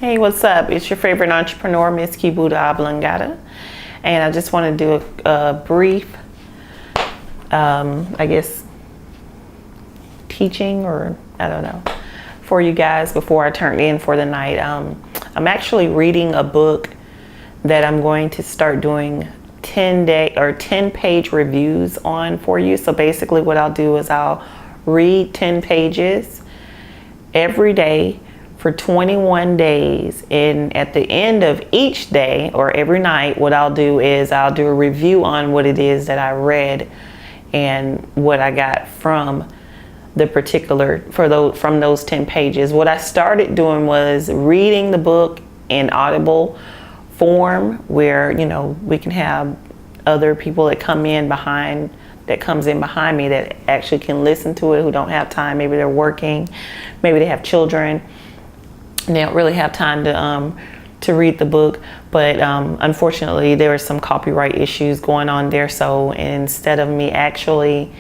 Hey, what's up? It's your favorite entrepreneur, Miss Qubuddaoblongata, and I just want to do a brief, I guess, teaching, or I don't know, for you guys before I turn in for the night. I'm actually reading a book that I'm going to start doing 10-page reviews on for you. So basically what I'll do is I'll read 10 pages every day for 21 days, and at the end of each day or every night, what I'll do is I'll do a review on what it is that I read and what I got from the particular from those 10 pages. What I started doing was reading the book in audible form, where we can have other people that comes in behind me that actually can listen to it, who don't have time. Maybe they're working, maybe they have children, and they don't really have time to read the book. But unfortunately there are some copyright issues going on there, so instead of me actually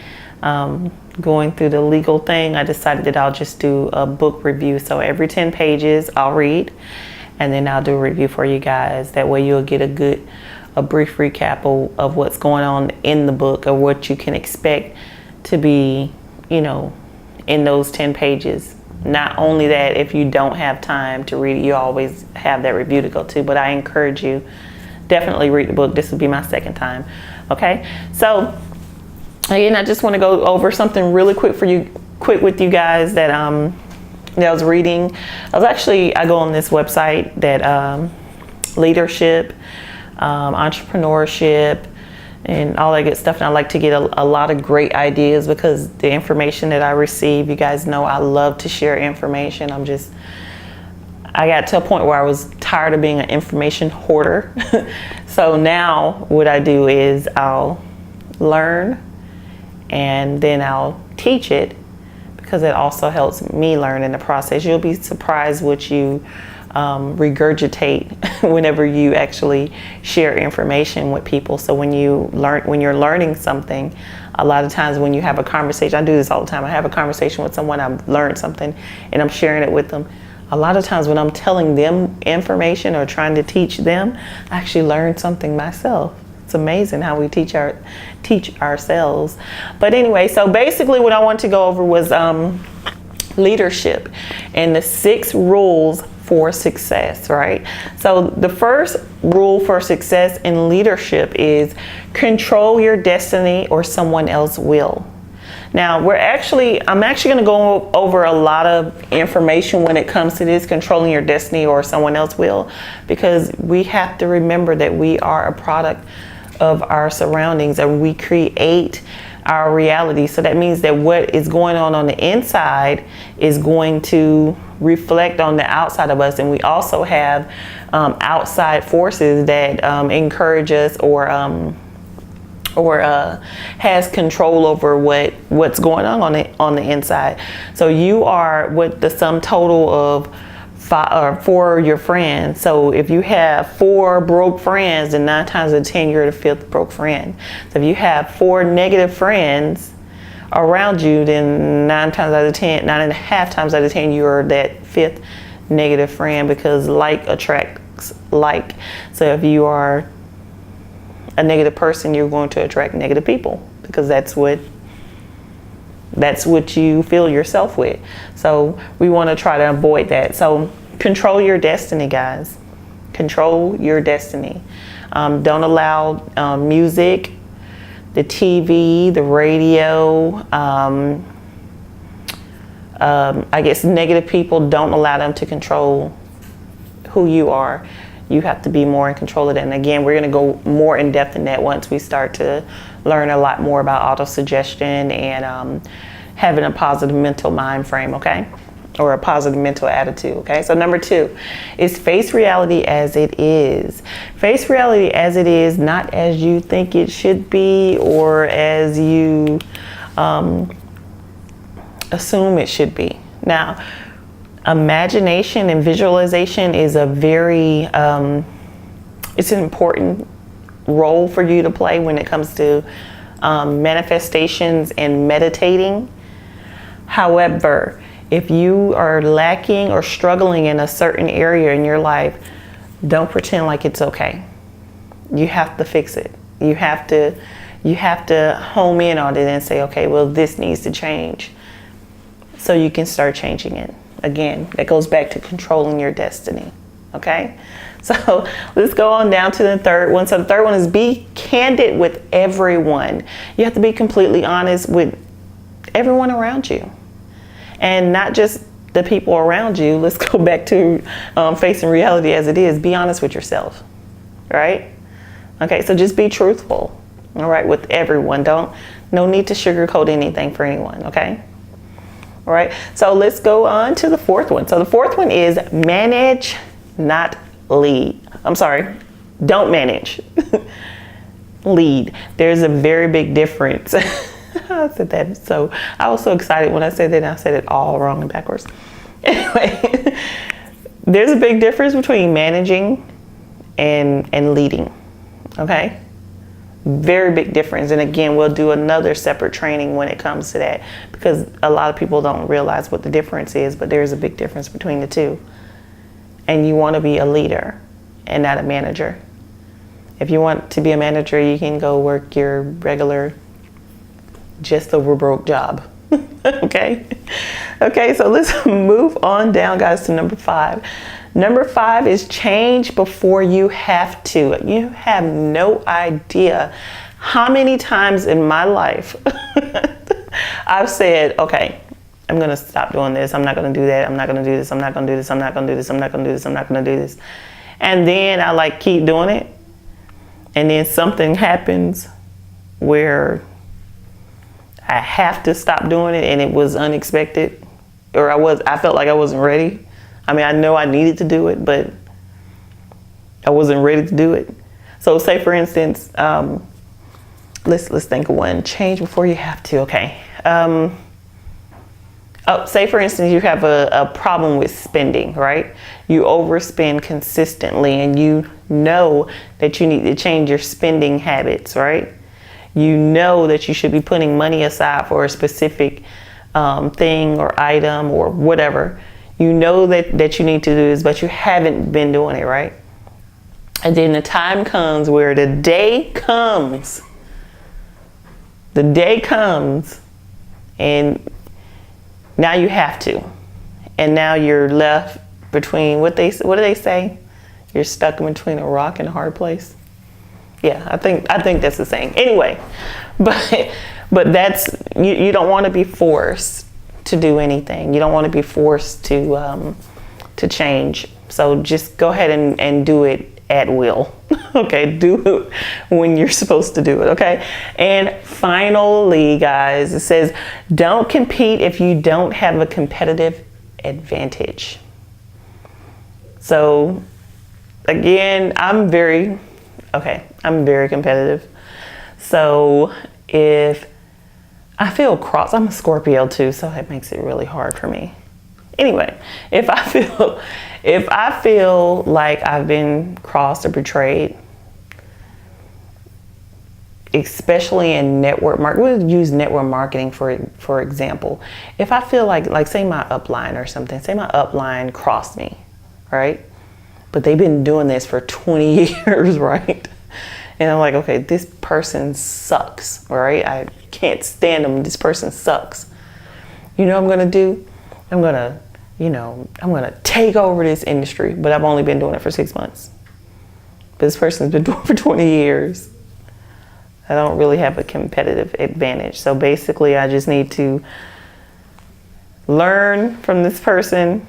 going through the legal thing, I decided that I'll just do a book review. So every 10 pages I'll read, and then I'll do a review for you guys. That way you'll get a brief recap of what's going on in the book, or what you can expect to be in those 10 pages. Not only that, if you don't have time to read it, you always have that review to go to, but I encourage you, definitely read the book. This will be my second time. Okay, so again, I just want to go over something really quick with you guys that I was reading. I go on this website that leadership, entrepreneurship, and all that good stuff, and I like to get a lot of great ideas, because the information that I receive, you guys know I love to share information. I got to a point where I was tired of being an information hoarder. So now what I do is I'll learn and then I'll teach it, because it also helps me learn in the process. You'll be surprised what you regurgitate whenever you actually share information with people. So when you're learning something, a lot of times when you have a conversation, I do this all the time. I have a conversation with someone, I've learned something and I'm sharing it with them. A lot of times when I'm telling them information or trying to teach them, I actually learn something myself. It's amazing how we teach ourselves. But anyway, so basically what I want to go over was leadership and the 6 rules for success, right? So the first rule for success in leadership is control your destiny, or someone else will. Now I'm actually going to go over a lot of information when it comes to this, controlling your destiny or someone else will, because we have to remember that we are a product of our surroundings and we create our reality. So that means that what is going on the inside is going to reflect on the outside of us, and we also have outside forces that encourage us or has control over what's going on the inside. So you are what the sum total of 4 your friends. So if you have 4 broke friends, then 9 times out of 10 you're the 5th broke friend. So if you have 4 negative friends around you, then 9.5 times out of 10 you're that 5th negative friend, because like attracts like. So if you are a negative person, you're going to attract negative people, because that's what you fill yourself with. So we want to try to avoid that. So control your destiny, guys. Control your destiny. Don't allow music, the TV, the radio, I guess negative people, don't allow them to control who you are. You have to be more in control of that. And again, we're going to go more in depth in that once we start to learn a lot more about autosuggestion and having a positive mental mind frame, okay? Or a positive mental attitude, okay? So number 2 is face reality as it is. Face reality as it is, not as you think it should be or as you assume it should be. Now, imagination and visualization is a very, it's an important role for you to play when it comes to manifestations and meditating. However, If you are lacking or struggling in a certain area in your life, don't pretend like it's okay. You have to fix it. You have to home in on it and say, okay, well, this needs to change, so you can start changing it. Again, that goes back to controlling your destiny. Okay, so let's go on down to the third one. So the third one is be candid with everyone. You have to be completely honest with everyone around you, and not just the people around you. Let's go back to facing reality as it is. Be honest with yourself, right? Okay, so just be truthful, all right, with everyone. No need to sugarcoat anything for anyone, okay? All right, so let's go on to the fourth one. So the fourth one is manage, not lead. I'm sorry, don't manage, lead. There's a very big difference. I said that, so I was so excited when I said that, and I said it all wrong and backwards. Anyway, there's a big difference between managing and leading, okay? Very big difference. And again, we'll do another separate training when it comes to that, because a lot of people don't realize what the difference is, but there's a big difference between the two. And you want to be a leader and not a manager. If you want to be a manager, you can go work your regular, just over broke job. Okay. Okay, so let's move on down, guys, to number 5. Number 5 is change before you have to. You have no idea how many times in my life I've said, okay, I'm going to stop doing this. I'm not going to do that. I'm not going to do this. I'm not going to do this. I'm not going to do this. I'm not going to do this. I'm not going to do this. And then I like keep doing it. And then something happens where I have to stop doing it, and it was unexpected, or I felt like I wasn't ready. I mean, I know I needed to do it, but I wasn't ready to do it. So say for instance, let's think of one. Change before you have to. Okay. Say for instance, you have a problem with spending, right? You overspend consistently, and you know that you need to change your spending habits, right? You know that you should be putting money aside for a specific thing or item or whatever. You know that you need to do this, but you haven't been doing it, right? And then the time comes where the day comes, and now you have to. And now you're left between, what do they say? You're stuck in between a rock and a hard place. Yeah, I think that's the saying. Anyway, but that's, you don't want to be forced to do anything. You don't want to be forced to change. So just go ahead and do it at will. Okay, do it when you're supposed to do it. Okay, and finally, guys, it says don't compete if you don't have a competitive advantage. So again, I'm very competitive. So if I feel crossed, I'm a Scorpio too, so that makes it really hard for me. Anyway, if I feel like I've been crossed or betrayed, especially in network marketing, we'll use network marketing for example. If I feel like say my upline or something, say my upline crossed me, right? But they've been doing this for 20 years, right? And I'm like, okay, this person sucks, right? I can't stand them. This person sucks. You know what I'm gonna do? I'm gonna take over this industry, but I've only been doing it for 6 months. But this person's been doing it for 20 years. I don't really have a competitive advantage. So basically, I just need to learn from this person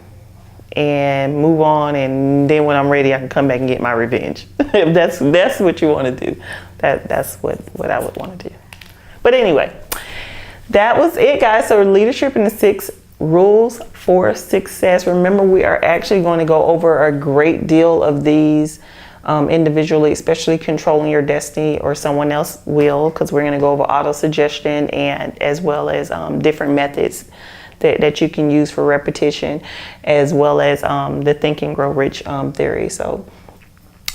and move on, and then when I'm ready, I can come back and get my revenge. If that's what you want to do, that's what I would want to do. But anyway, that was it, guys. So leadership and the 6 rules for success. Remember, we are actually going to go over a great deal of these individually, especially controlling your destiny, or someone else will, because we're going to go over auto-suggestion, and as well as different methods that you can use for repetition, as well as the Think and Grow Rich theory. So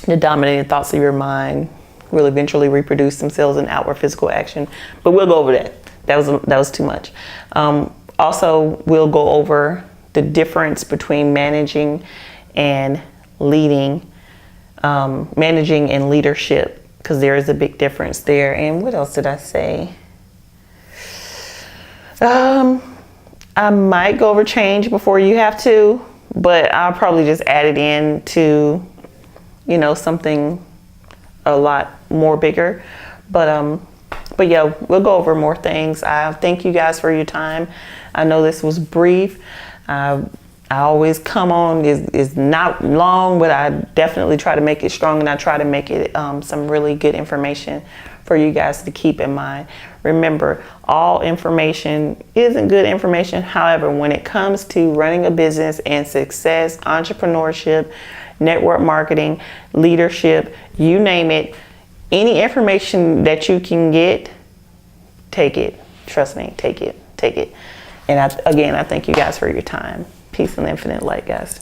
the dominating thoughts of your mind will eventually reproduce themselves in outward physical action. But we'll go over that. That was too much. Also, we'll go over the difference between managing and leading, managing and leadership, because there is a big difference there. And what else did I say? I might go over change before you have to, but I'll probably just add it in to, you know, something a lot more bigger. But yeah, we'll go over more things. I thank you guys for your time. I know this was brief. I always come on, is not long, but I definitely try to make it strong, and I try to make it some really good information for you guys to keep in mind. Remember, all information isn't good information. However, when it comes to running a business and success, entrepreneurship, network marketing, leadership, you name it, any information that you can get, take it. Trust me, take it. And again, I thank you guys for your time. Peace and infinite light, guys.